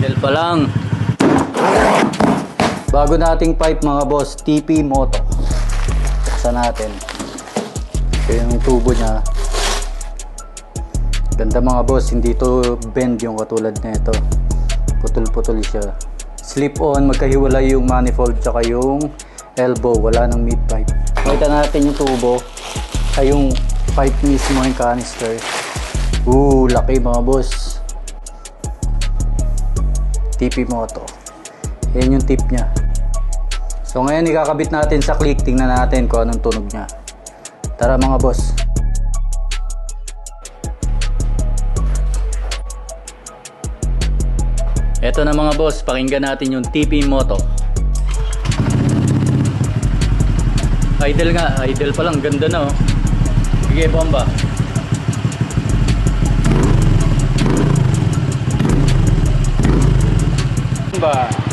Idle pa lang. Bago nating pipe mga boss, TP Moto. Buksan natin. Ito yung tubo niya. Ganda mga boss, hindi to bend yung katulad na ito. Putol-putol siya. Slip on, magkahiwalay yung manifold tsaka yung elbow, wala ng mid pipe. Pakita natin yung tubo ay yung pipe mismo yung canister. Laki mga boss. TP Moto. Yan yung tip nya. So ngayon ikakabit natin sa click, tingnan natin kung anong tunog nya. Tara mga boss. Eto na mga boss, pakinggan natin yung TP Moto. Idle nga, idle pa lang, ganda na oh. Sige, bomba. Bomba.